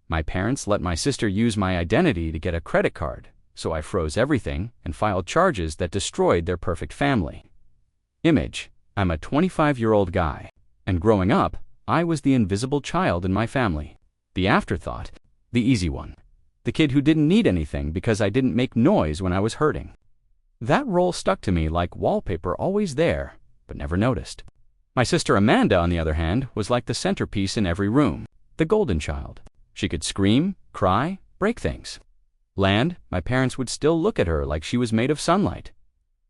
My parents let my sister use my identity to get a credit card, so I froze everything and filed charges that destroyed their perfect family. Image: I'm a 25-year-old guy, and growing up, I was the invisible child in my family. The afterthought, the easy one. The kid who didn't need anything because I didn't make noise when I was hurting. That role stuck to me like wallpaper, always there, but never noticed. My sister Amanda, on the other hand, was like the centerpiece in every room, the golden child. She could scream, cry, break things. My parents would still look at her like she was made of sunlight.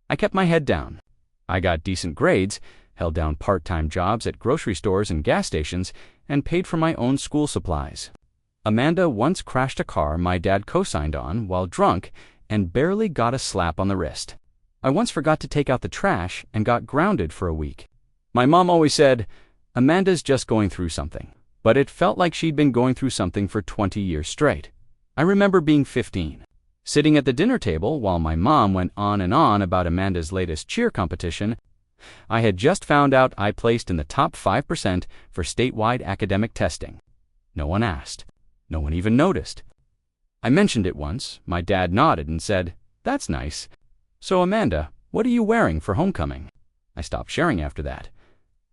I kept my head down. I got decent grades, held down part-time jobs at grocery stores and gas stations, and paid for my own school supplies. Amanda once crashed a car my dad co-signed on while drunk and barely got a slap on the wrist. I once forgot to take out the trash and got grounded for a week. My mom always said, "Amanda's just going through something." But it felt like she'd been going through something for 20 years straight. I remember being 15, sitting at the dinner table while my mom went on and on about Amanda's latest cheer competition. I had just found out I placed in the top 5% for statewide academic testing. No one asked. No one even noticed. I mentioned it once. My dad nodded and said, "That's nice. So Amanda, what are you wearing for homecoming?" I stopped sharing after that.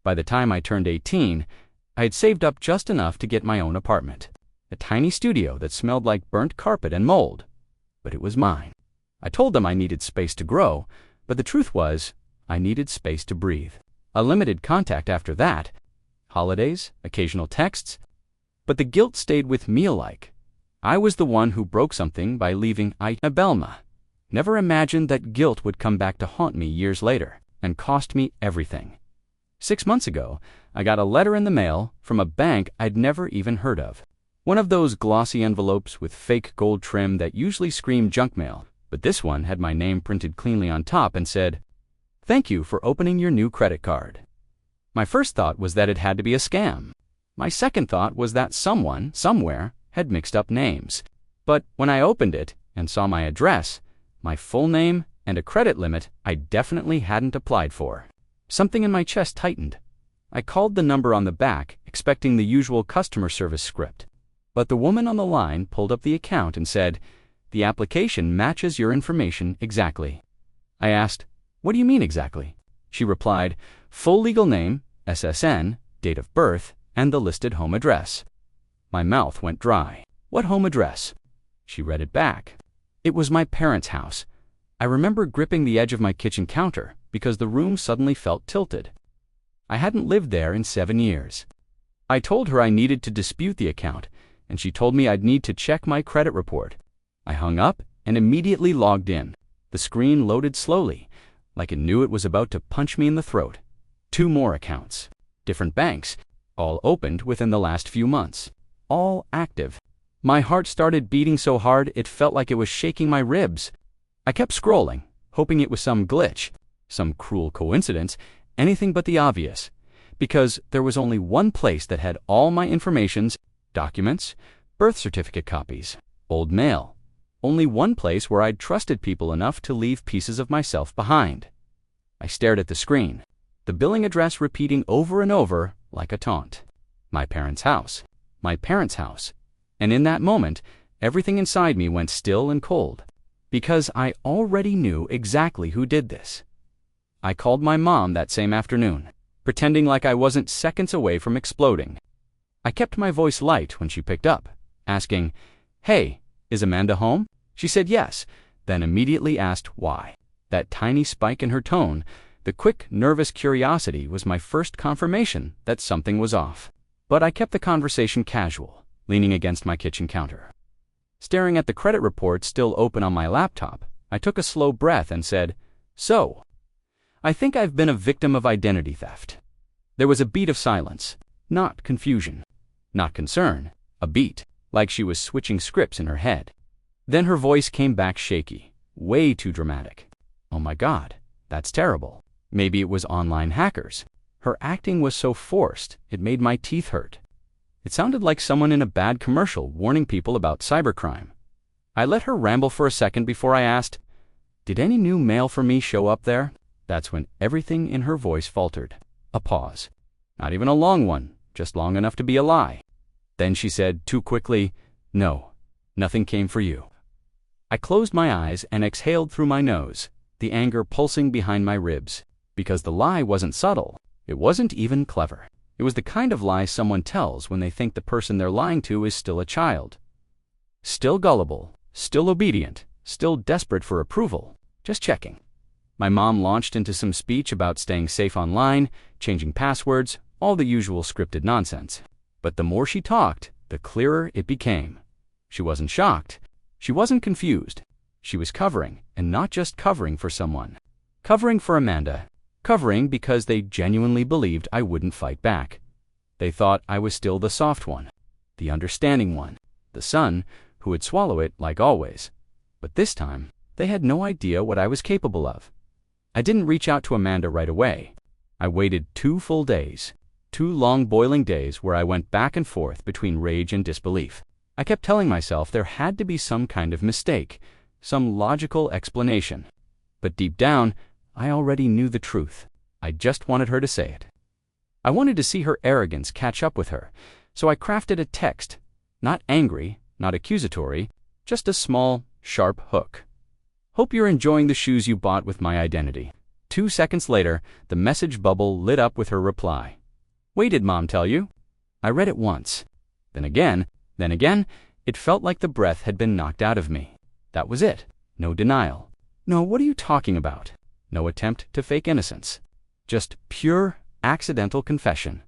By the time I turned 18, I had saved up just enough to get my own apartment, a tiny studio that smelled like burnt carpet and mold. But it was mine. I told them I needed space to grow, but the truth was, I needed space to breathe. A limited contact after that. Holidays, occasional texts. But the guilt stayed with me alike. I was the one who broke something by leaving Abelma. Never imagined that guilt would come back to haunt me years later and cost me everything. 6 months ago, I got a letter in the mail from a bank I'd never even heard of. One of those glossy envelopes with fake gold trim that usually scream junk mail, but this one had my name printed cleanly on top and said, "Thank you for opening your new credit card." My first thought was that it had to be a scam. My second thought was that someone, somewhere, had mixed up names. But when I opened it and saw my address, my full name, and a credit limit I definitely hadn't applied for, something in my chest tightened. I called the number on the back, expecting the usual customer service script. But the woman on the line pulled up the account and said, "The application matches your information exactly." I asked, "What do you mean exactly?" She replied, "Full legal name, SSN, date of birth, and the listed home address." My mouth went dry. "What home address?" She read it back. It was my parents' house. I remember gripping the edge of my kitchen counter because the room suddenly felt tilted. I hadn't lived there in 7 years. I told her I needed to dispute the account, and she told me I'd need to check my credit report. I hung up and immediately logged in. The screen loaded slowly, like it knew it was about to punch me in the throat. 2 more accounts. Different banks, all opened within the last few months. All active. My heart started beating so hard it felt like it was shaking my ribs. I kept scrolling, hoping it was some glitch, some cruel coincidence, anything but the obvious, because there was only one place that had all my informations, documents, birth certificate copies, old mail. Only one place where I'd trusted people enough to leave pieces of myself behind. I stared at the screen, the billing address repeating over and over like a taunt. My parents' house. My parents' house. And in that moment, everything inside me went still and cold, because I already knew exactly who did this. I called my mom that same afternoon, pretending like I wasn't seconds away from exploding. I kept my voice light when she picked up, asking, "Hey, is Amanda home?" She said yes, then immediately asked why. That tiny spike in her tone, the quick, nervous curiosity, was my first confirmation that something was off. But I kept the conversation casual, leaning against my kitchen counter. Staring at the credit report still open on my laptop, I took a slow breath and said, "So, I think I've been a victim of identity theft." There was a beat of silence, not confusion, not concern, a beat, like she was switching scripts in her head. Then her voice came back shaky, way too dramatic. "Oh my God, that's terrible. Maybe it was online hackers." Her acting was so forced, it made my teeth hurt. It sounded like someone in a bad commercial warning people about cybercrime. I let her ramble for a second before I asked, "Did any new mail for me show up there?" That's when everything in her voice faltered. A pause. Not even a long one, just long enough to be a lie. Then she said, too quickly, No, nothing came for you. I closed my eyes and exhaled through my nose, the anger pulsing behind my ribs, because the lie wasn't subtle. It wasn't even clever. It was the kind of lie someone tells when they think the person they're lying to is still a child. Still gullible, still obedient, still desperate for approval. Just checking. My mom launched into some speech about staying safe online, changing passwords, all the usual scripted nonsense. But the more she talked, the clearer it became. She wasn't shocked. She wasn't confused. She was covering, and not just covering for someone. Covering for Amanda. Covering because they genuinely believed I wouldn't fight back. They thought I was still the soft one, the understanding one, the son who would swallow it like always. But this time, they had no idea what I was capable of. I didn't reach out to Amanda right away. I waited 2 full days, 2 long boiling days where I went back and forth between rage and disbelief. I kept telling myself there had to be some kind of mistake, some logical explanation. But deep down, I already knew the truth. I just wanted her to say it. I wanted to see her arrogance catch up with her, so I crafted a text, not angry, not accusatory, just a small, sharp hook. Hope you're enjoying the shoes you bought with my identity. 2 seconds later, the message bubble lit up with her reply. Wait, did Mom tell you? I read it once. Then again, it felt like the breath had been knocked out of me. That was it. No denial. No, what are you talking about? No attempt to fake innocence. Just pure, accidental confession.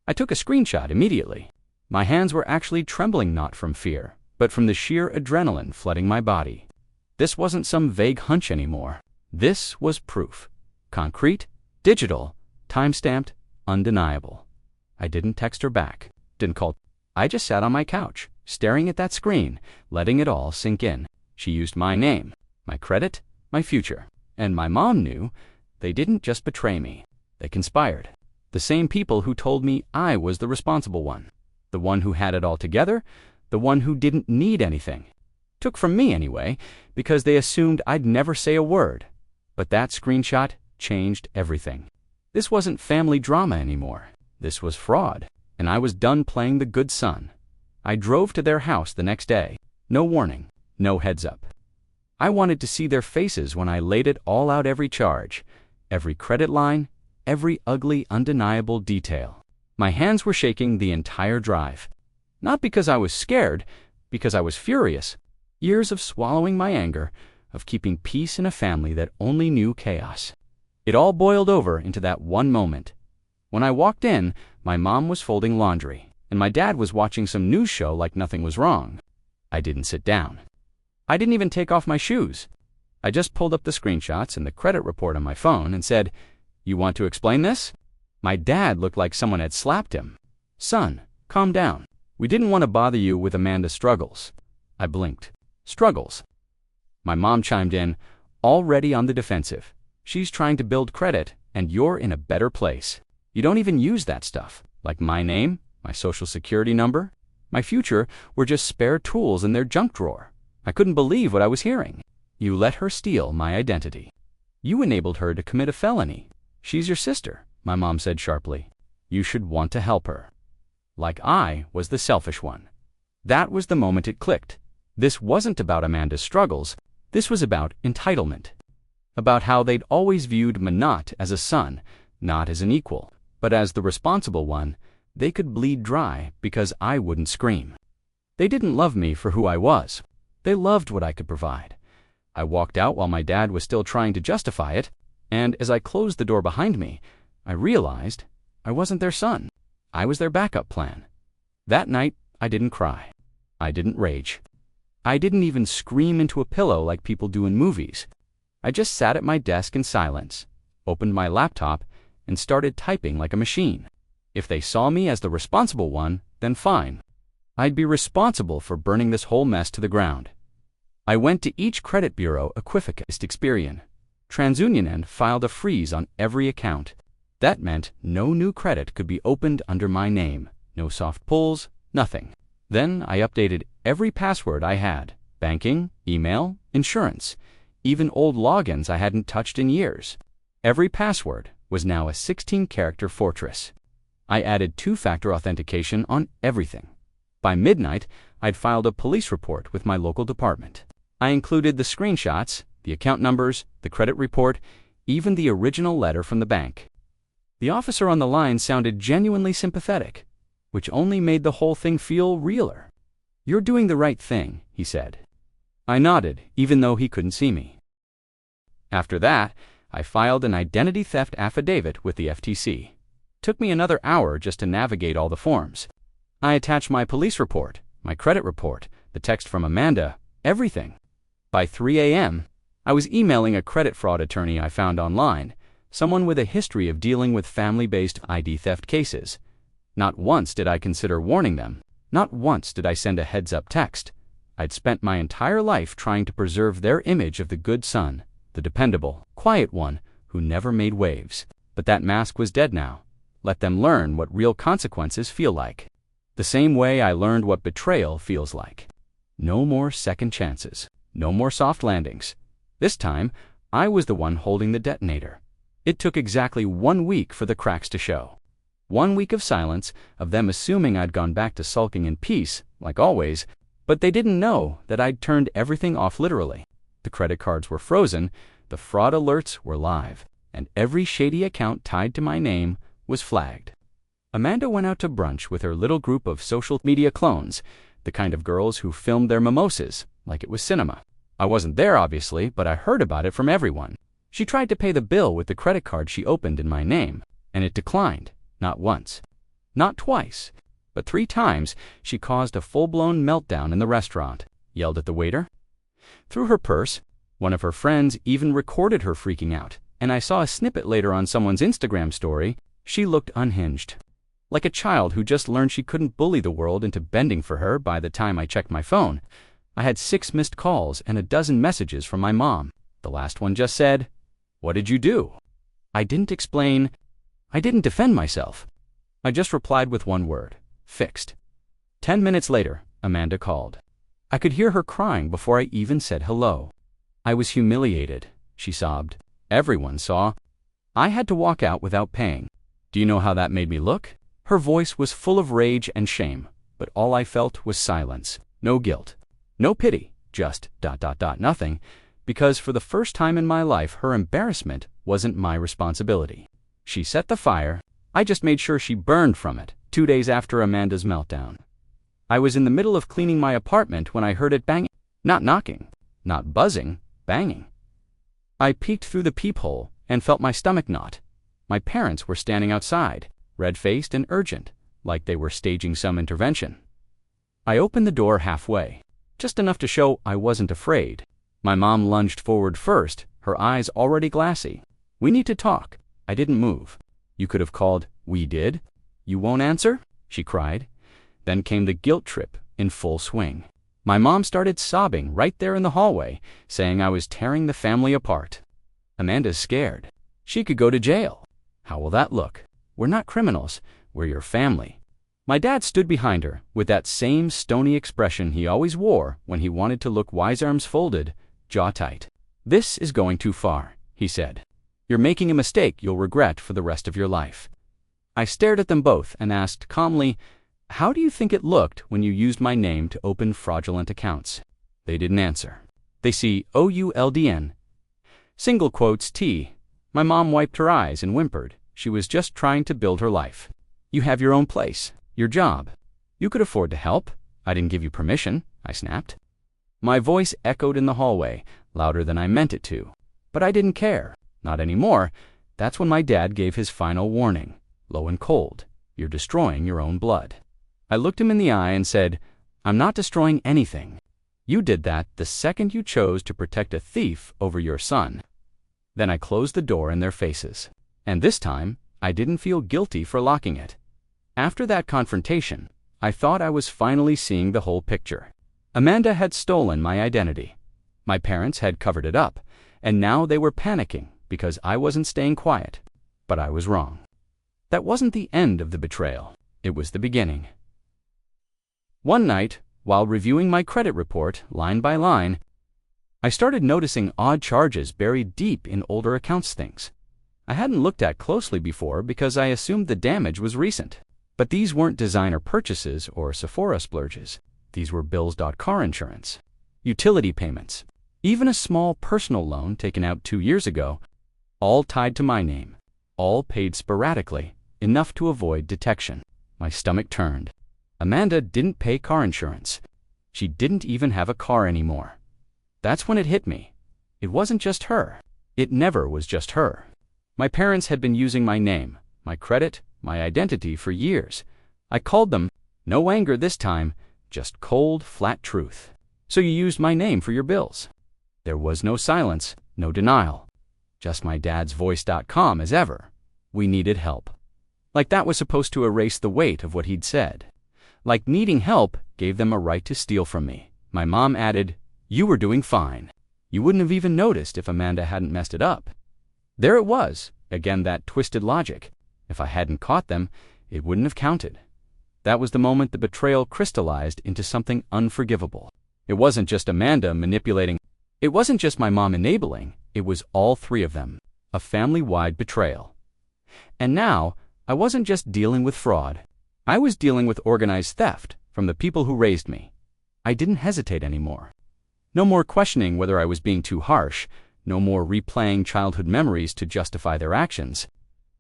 I took a screenshot immediately. My hands were actually trembling not from fear, but from the sheer adrenaline flooding my body. This wasn't some vague hunch anymore. This was proof. Concrete, digital, time-stamped, undeniable. I didn't text her back, didn't call. I just sat on my couch, staring at that screen, letting it all sink in. She used my name, my credit, my future. And my mom knew they didn't just betray me. They conspired. The same people who told me I was the responsible one. The one who had it all together, the one who didn't need anything. Took from me anyway, because they assumed I'd never say a word. But that screenshot changed everything. This wasn't family drama anymore. This was fraud, and I was done playing the good son. I drove to their house the next day. No warning, no heads up. I wanted to see their faces when I laid it all out, every charge, every credit line, every ugly, undeniable detail. My hands were shaking the entire drive. Not because I was scared, because I was furious. Years of swallowing my anger, of keeping peace in a family that only knew chaos. It all boiled over into that one moment. When I walked in, my mom was folding laundry, and my dad was watching some news show like nothing was wrong. I didn't sit down. I didn't even take off my shoes. I just pulled up the screenshots and the credit report on my phone and said, "You want to explain this?" My dad looked like someone had slapped him. "Son, calm down. We didn't want to bother you with Amanda's struggles." I blinked. Struggles. My mom chimed in, already on the defensive. "She's trying to build credit, and you're in a better place. You don't even use that stuff, like my name, my social security number, my future were just spare tools in their junk drawer." I couldn't believe what I was hearing. "You let her steal my identity. You enabled her to commit a felony. She's your sister," my mom said sharply. "You should want to help her." Like I was the selfish one. That was the moment it clicked. This wasn't about Amanda's struggles. This was about entitlement. About how they'd always viewed Manat as a son, not as an equal, but as the responsible one. They could bleed dry because I wouldn't scream. They didn't love me for who I was. They loved what I could provide. I walked out while my dad was still trying to justify it, and as I closed the door behind me, I realized I wasn't their son. I was their backup plan. That night, I didn't cry. I didn't rage. I didn't even scream into a pillow like people do in movies. I just sat at my desk in silence, opened my laptop, and started typing like a machine. If they saw me as the responsible one, then fine. I'd be responsible for burning this whole mess to the ground. I went to each credit bureau Equifax Experian. TransUnion and filed a freeze on every account. That meant no new credit could be opened under my name. No soft pulls, nothing. Then I updated every password I had. Banking, email, insurance, even old logins I hadn't touched in years. Every password was now a 16-character fortress. I added 2-factor authentication on everything. By midnight, I'd filed a police report with my local department. I included the screenshots, the account numbers, the credit report, even the original letter from the bank. The officer on the line sounded genuinely sympathetic, which only made the whole thing feel realer. "You're doing the right thing," he said. I nodded, even though he couldn't see me. After that, I filed an identity theft affidavit with the FTC. Took me another hour just to navigate all the forms. I attached my police report, my credit report, the text from Amanda, everything. By 3 a.m., I was emailing a credit fraud attorney I found online, someone with a history of dealing with family-based ID theft cases. Not once did I consider warning them. Not once did I send a heads-up text. I'd spent my entire life trying to preserve their image of the good son, the dependable, quiet one who never made waves. But that mask was dead now. Let them learn what real consequences feel like. The same way I learned what betrayal feels like. No more second chances. No more soft landings. This time, I was the one holding the detonator. It took exactly 1 week for the cracks to show. 1 week of silence, of them assuming I'd gone back to sulking in peace, like always, but they didn't know that I'd turned everything off literally. The credit cards were frozen, the fraud alerts were live, and every shady account tied to my name was flagged. Amanda went out to brunch with her little group of social media clones, the kind of girls who filmed their mimosas like it was cinema. I wasn't there, obviously, but I heard about it from everyone. She tried to pay the bill with the credit card she opened in my name, and it declined, not once, not twice, but 3 times. She caused a full-blown meltdown in the restaurant, yelled at the waiter, threw her purse. One of her friends even recorded her freaking out, and I saw a snippet later on someone's Instagram story. She looked unhinged, like a child who just learned she couldn't bully the world into bending for her. By the time I checked my phone, I had 6 missed calls and a dozen messages from my mom. The last one just said, "What did you do?" I didn't explain. I didn't defend myself. I just replied with one word: fixed. 10 minutes later, Amanda called. I could hear her crying before I even said hello. I was humiliated, she sobbed. Everyone saw. I had to walk out without paying. Do you know how that made me look? Her voice was full of rage and shame, but all I felt was silence. No guilt. No pity. Just ... nothing. Because for the first time in my life, her embarrassment wasn't my responsibility. She set the fire. I just made sure she burned from it. 2 days after Amanda's meltdown, I was in the middle of cleaning my apartment when I heard it banging. Not knocking, not buzzing, banging. I peeked through the peephole and felt my stomach knot. My parents were standing outside, red-faced and urgent, like they were staging some intervention. I opened the door halfway, just enough to show I wasn't afraid. My mom lunged forward first, her eyes already glassy. "We need to talk." I didn't move. "You could have called." "We did." "You won't answer?" she cried. Then came the guilt trip in full swing. My mom started sobbing right there in the hallway, saying I was tearing the family apart. Amanda's scared. She could go to jail. How will that look? We're not criminals. We're your family. My dad stood behind her with that same stony expression he always wore when he wanted to look wise, arms folded, jaw tight. "This is going too far," he said. "You're making a mistake you'll regret for the rest of your life." I stared at them both and asked calmly, "How do you think it looked when you used my name to open fraudulent accounts?" They didn't answer. They see OULDN. Single quotes T. My mom wiped her eyes and whimpered. She was just trying to build her life. "You have your own place, your job. You could afford to help." "I didn't give you permission," I snapped. My voice echoed in the hallway, louder than I meant it to. But I didn't care. Not anymore. That's when my dad gave his final warning. Low and cold. "You're destroying your own blood." I looked him in the eye and said, "I'm not destroying anything. You did that the second you chose to protect a thief over your son." Then I closed the door in their faces. And this time, I didn't feel guilty for locking it. After that confrontation, I thought I was finally seeing the whole picture. Amanda had stolen my identity. My parents had covered it up, and now they were panicking because I wasn't staying quiet. But I was wrong. That wasn't the end of the betrayal. It was the beginning. One night, while reviewing my credit report line by line, I started noticing odd charges buried deep in older accounts things I hadn't looked at closely before because I assumed the damage was recent. But these weren't designer purchases or Sephora splurges. These were bills. Car insurance, utility payments, even a small personal loan taken out 2 years ago, all tied to my name, all paid sporadically, enough to avoid detection. My stomach turned. Amanda didn't pay car insurance. She didn't even have a car anymore. That's when it hit me. It wasn't just her. It never was just her. My parents had been using my name, my credit, my identity for years. I called them, no anger this time, just cold, flat truth. So you used my name for your bills. There was no silence, no denial. Just my dad's voice. Calm as ever. We needed help. Like that was supposed to erase the weight of what he'd said. Like needing help gave them a right to steal from me. My mom added, "You were doing fine. You wouldn't have even noticed if Amanda hadn't messed it up." There it was, again that twisted logic. If I hadn't caught them, it wouldn't have counted. That was the moment the betrayal crystallized into something unforgivable. It wasn't just Amanda manipulating. It wasn't just my mom enabling. It was all three of them. A family-wide betrayal. And now, I wasn't just dealing with fraud. I was dealing with organized theft from the people who raised me. I didn't hesitate anymore. No more questioning whether I was being too harsh. No more replaying childhood memories to justify their actions.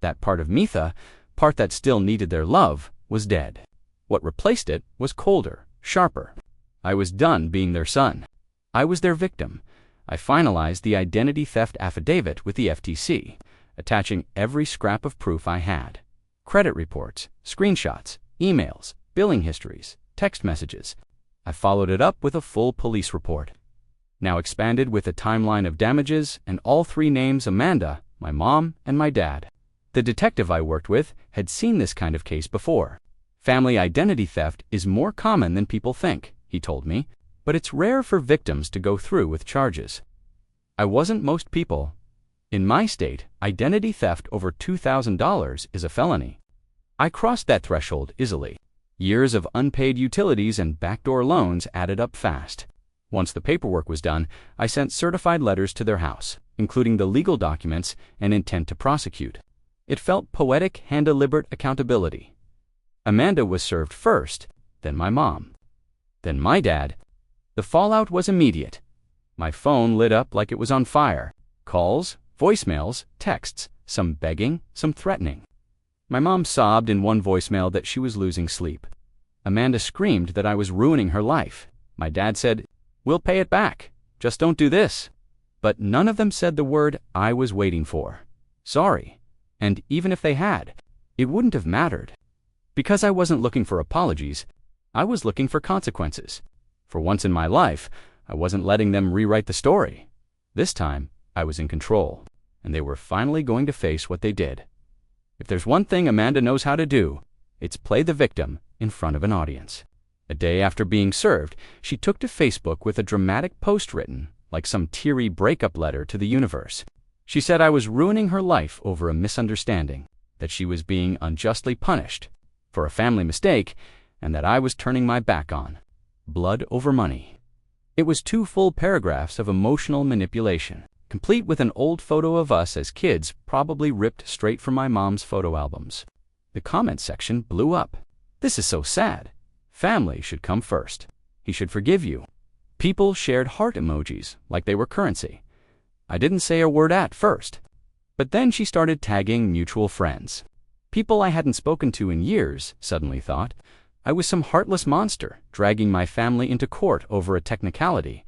That part of Mitha, part that still needed their love, was dead. What replaced it was colder, sharper. I was done being their son. I was their victim. I finalized the identity theft affidavit with the FTC, attaching every scrap of proof I had. Credit reports, screenshots, emails, billing histories, text messages. I followed it up with a full police report. Now expanded with a timeline of damages and all three names: Amanda, my mom, and my dad. The detective I worked with had seen this kind of case before. Family identity theft is more common than people think, he told me, but it's rare for victims to go through with charges. I wasn't most people. In my state, identity theft over $2,000 is a felony. I crossed that threshold easily. Years of unpaid utilities and backdoor loans added up fast. Once the paperwork was done, I sent certified letters to their house, including the legal documents and intent to prosecute. It felt poetic and deliberate accountability. Amanda was served first, then my mom, then my dad. The fallout was immediate. My phone lit up like it was on fire. Calls, voicemails, texts, some begging, some threatening. My mom sobbed in one voicemail that she was losing sleep. Amanda screamed that I was ruining her life. My dad said, "We'll pay it back. Just don't do this." But none of them said the word I was waiting for: sorry. And even if they had, it wouldn't have mattered. Because I wasn't looking for apologies, I was looking for consequences. For once in my life, I wasn't letting them rewrite the story. This time, I was in control, and they were finally going to face what they did. If there's one thing Amanda knows how to do, it's play the victim in front of an audience. A day after being served, she took to Facebook with a dramatic post written, like some teary breakup letter to the universe. She said I was ruining her life over a misunderstanding, that she was being unjustly punished for a family mistake, and that I was turning my back on blood over money. It was 2 full paragraphs of emotional manipulation, complete with an old photo of us as kids, probably ripped straight from my mom's photo albums. The comment section blew up. "This is so sad. Family should come first. He should forgive you." People shared heart emojis like they were currency. I didn't say a word at first, but then she started tagging mutual friends. People I hadn't spoken to in years suddenly thought I was some heartless monster dragging my family into court over a technicality.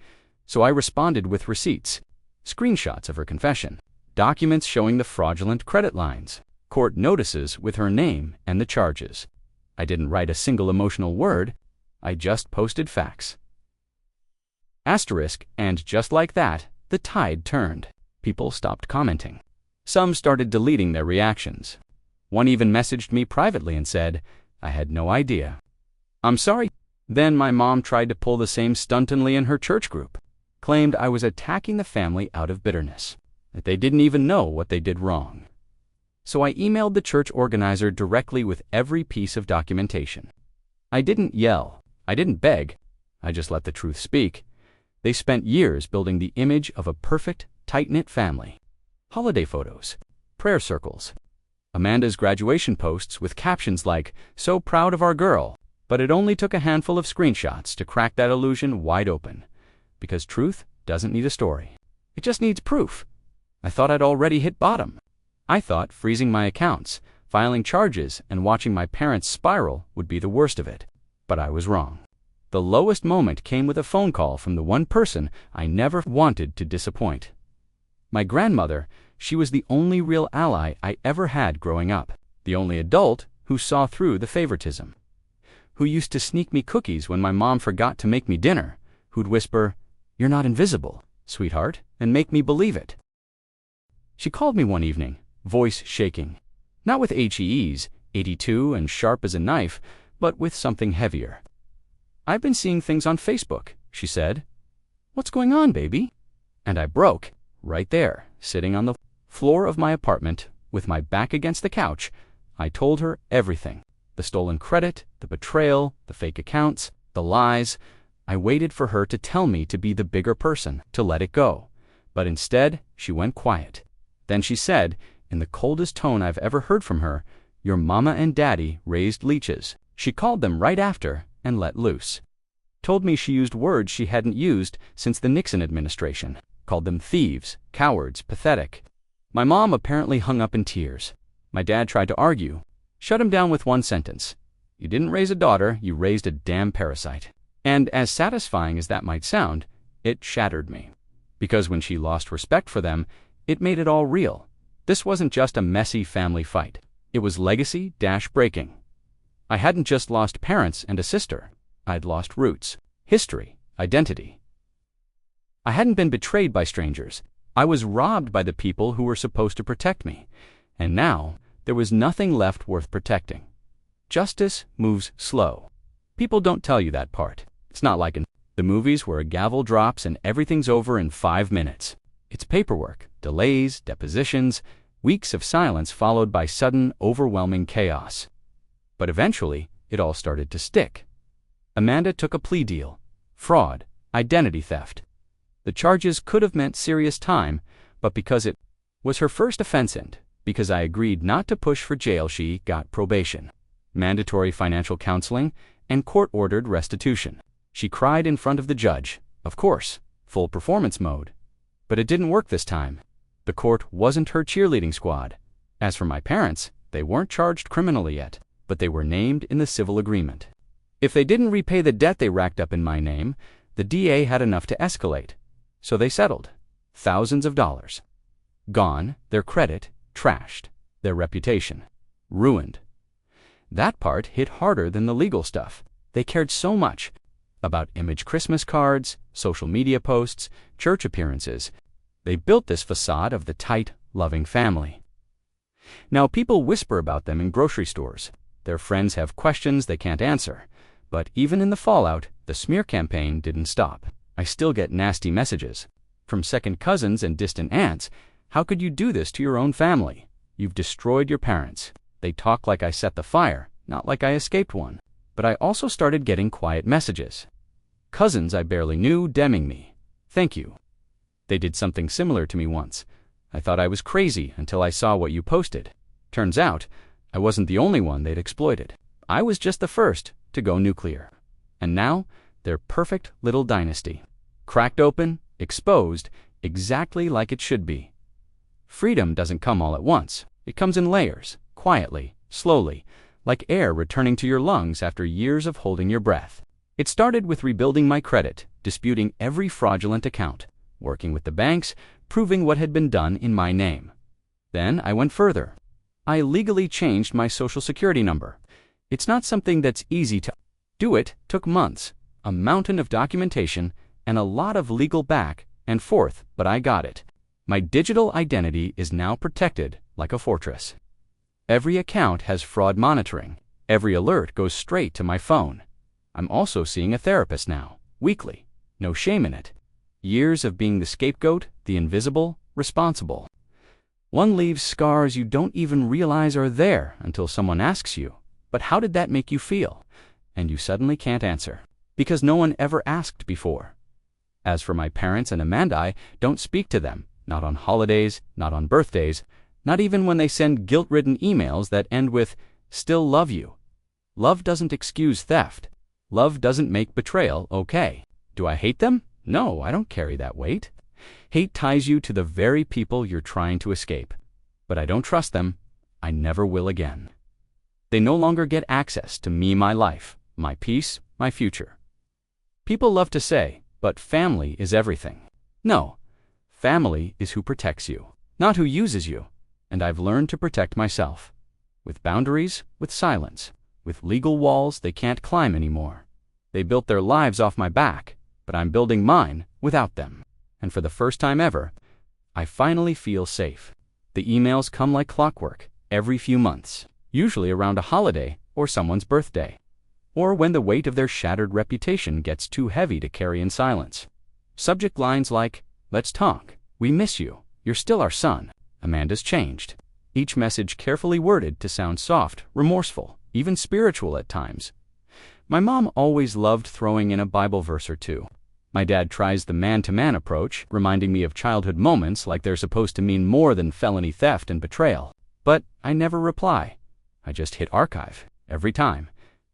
So I responded with receipts, screenshots of her confession, documents showing the fraudulent credit lines, court notices with her name and the charges. I didn't write a single emotional word. I just posted facts. Asterisk, and just like that, the tide turned. People stopped commenting. Some started deleting their reactions. One even messaged me privately and said, "I had no idea." "I'm sorry." Then my mom tried to pull the same stuntingly in her church group, claimed I was attacking the family out of bitterness, that they didn't even know what they did wrong. So I emailed the church organizer directly with every piece of documentation. I didn't yell. I didn't beg. I just let the truth speak. They spent years building the image of a perfect, tight-knit family. Holiday photos, prayer circles, Amanda's graduation posts with captions like, "So proud of our girl." But it only took a handful of screenshots to crack that illusion wide open. Because truth doesn't need a story. It just needs proof. I thought I'd already hit bottom. I thought freezing my accounts, filing charges, and watching my parents spiral would be the worst of it. But I was wrong. The lowest moment came with a phone call from the one person I never wanted to disappoint. My grandmother. She was the only real ally I ever had growing up. The only adult who saw through the favoritism. Who used to sneak me cookies when my mom forgot to make me dinner. Who'd whisper, "You're not invisible, sweetheart," and make me believe it. She called me one evening, voice shaking. Not with HEEs, 82 and sharp as a knife, but with something heavier. "I've been seeing things on Facebook," she said. "What's going on, baby?" And I broke, right there, sitting on the floor of my apartment, with my back against the couch. I told her everything. The stolen credit, the betrayal, the fake accounts, the lies. I waited for her to tell me to be the bigger person, to let it go. But instead, she went quiet. Then she said, in the coldest tone I've ever heard from her, "Your mama and daddy raised leeches." She called them right after and let loose. Told me she used words she hadn't used since the Nixon administration. Called them thieves, cowards, pathetic. My mom apparently hung up in tears. My dad tried to argue. Shut him down with one sentence. "You didn't raise a daughter, you raised a damn parasite." And as satisfying as that might sound, it shattered me. Because when she lost respect for them, it made it all real. This wasn't just a messy family fight. It was legacy-breaking. I hadn't just lost parents and a sister. I'd lost roots, history, identity. I hadn't been betrayed by strangers. I was robbed by the people who were supposed to protect me. And now, there was nothing left worth protecting. Justice moves slow. People don't tell you that part. It's not like in the movies where a gavel drops and everything's over in 5 minutes. It's paperwork, delays, depositions, weeks of silence followed by sudden, overwhelming chaos. But eventually, it all started to stick. Amanda took a plea deal. Fraud, identity theft. The charges could have meant serious time, but because it was her first offense and because I agreed not to push for jail, she got probation, mandatory financial counseling, and court-ordered restitution. She cried in front of the judge, of course, full performance mode. But it didn't work this time. The court wasn't her cheerleading squad. As for my parents, they weren't charged criminally yet, but they were named in the civil agreement. If they didn't repay the debt they racked up in my name, the DA had enough to escalate. So they settled. Thousands of dollars. Gone, their credit, trashed, their reputation, ruined. That part hit harder than the legal stuff. They cared so much about image Christmas cards, social media posts, church appearances. They built this facade of the tight, loving family. Now people whisper about them in grocery stores. Their friends have questions they can't answer. But even in the fallout, the smear campaign didn't stop. I still get nasty messages. From second cousins and distant aunts. "How could you do this to your own family? You've destroyed your parents." They talk like I set the fire, not like I escaped one. But I also started getting quiet messages. Cousins I barely knew DMing me. "Thank you." They did something similar to me once. "I thought I was crazy until I saw what you posted." Turns out, I wasn't the only one they'd exploited. I was just the first to go nuclear. And now, their perfect little dynasty. Cracked open, exposed, exactly like it should be. Freedom doesn't come all at once. It comes in layers, quietly, slowly, like air returning to your lungs after years of holding your breath. It started with rebuilding my credit, disputing every fraudulent account, working with the banks, proving what had been done in my name. Then I went further. I legally changed my social security number. It's not something that's easy to do. It took months, a mountain of documentation, and a lot of legal back and forth, but I got it. My digital identity is now protected like a fortress. Every account has fraud monitoring. Every alert goes straight to my phone. I'm also seeing a therapist now, weekly. No shame in it. Years of being the scapegoat, the invisible, responsible. One leaves scars you don't even realize are there until someone asks you, "But how did that make you feel?" And you suddenly can't answer, because no one ever asked before. As for my parents and Amanda, I don't speak to them, not on holidays, not on birthdays, Not even when they send guilt-ridden emails that end with, "Still love you." Love doesn't excuse theft. Love doesn't make betrayal okay. Do I hate them? No, I don't carry that weight. Hate ties you to the very people you're trying to escape. But I don't trust them. I never will again. They no longer get access to me, my life, my peace, my future. People love to say, but family is everything. No, family is who protects you, not who uses you. And I've learned to protect myself. With boundaries, with silence, with legal walls they can't climb anymore. They built their lives off my back, but I'm building mine without them. And for the first time ever, I finally feel safe. The emails come like clockwork, every few months, usually around a holiday or someone's birthday, or when the weight of their shattered reputation gets too heavy to carry in silence. Subject lines like, "Let's talk," "We miss you," "You're still our son," "Amanda's changed." Each message carefully worded to sound soft, remorseful, even spiritual at times. My mom always loved throwing in a Bible verse or two. My dad tries the man-to-man approach, reminding me of childhood moments like they're supposed to mean more than felony theft and betrayal. But I never reply. I just hit archive, every time.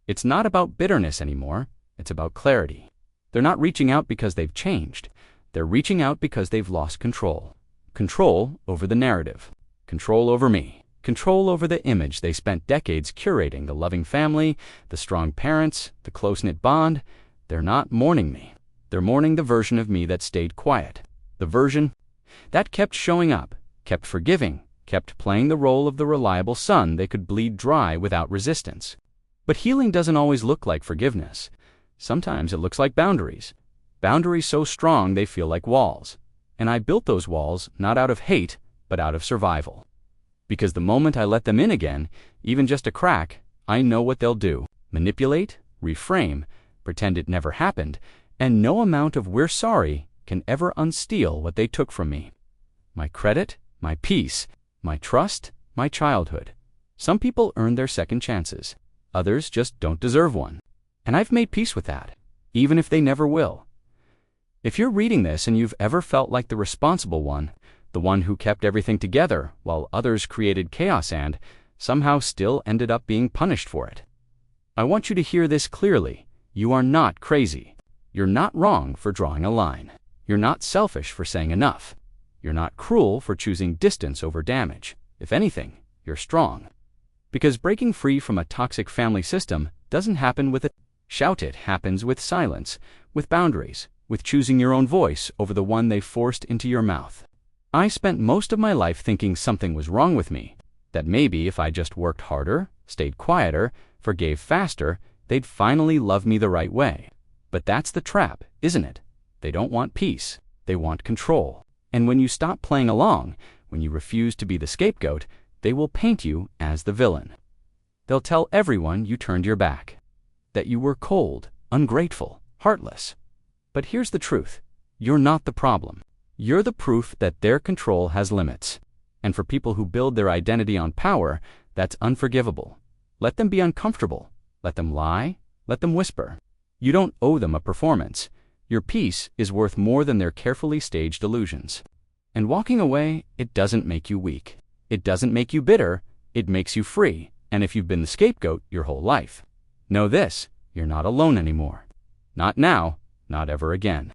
It's not about bitterness anymore. It's about clarity. They're not reaching out because they've changed. They're reaching out because they've lost control. Control over the narrative. Control over me. Control over the image they spent decades curating, the loving family, the strong parents, the close-knit bond. They're not mourning me. They're mourning the version of me that stayed quiet. The version that kept showing up, kept forgiving, kept playing the role of the reliable son they could bleed dry without resistance. But healing doesn't always look like forgiveness. Sometimes it looks like boundaries. Boundaries so strong they feel like walls. And I built those walls not out of hate, but out of survival. Because the moment I let them in again, even just a crack, I know what they'll do. Manipulate, reframe, pretend it never happened, and no amount of "we're sorry" can ever unsteal what they took from me. My credit, my peace, my trust, my childhood. Some people earn their second chances. Others just don't deserve one. And I've made peace with that, even if they never will. If you're reading this and you've ever felt like the responsible one, the one who kept everything together while others created chaos and somehow still ended up being punished for it, I want you to hear this clearly. You are not crazy. You're not wrong for drawing a line. You're not selfish for saying enough. You're not cruel for choosing distance over damage. If anything, you're strong. Because breaking free from a toxic family system doesn't happen with a shout. It happens with silence, with boundaries, with choosing your own voice over the one they forced into your mouth. I spent most of my life thinking something was wrong with me, that maybe if I just worked harder, stayed quieter, forgave faster, they'd finally love me the right way. But that's the trap, isn't it? They don't want peace. They want control. And when you stop playing along, when you refuse to be the scapegoat, they will paint you as the villain. They'll tell everyone you turned your back, that you were cold, ungrateful, heartless. But here's the truth. You're not the problem. You're the proof that their control has limits. And for people who build their identity on power, that's unforgivable. Let them be uncomfortable. Let them lie. Let them whisper. You don't owe them a performance. Your peace is worth more than their carefully staged illusions. And walking away, it doesn't make you weak. It doesn't make you bitter. It makes you free. And if you've been the scapegoat your whole life, know this, you're not alone anymore. Not now, not ever again.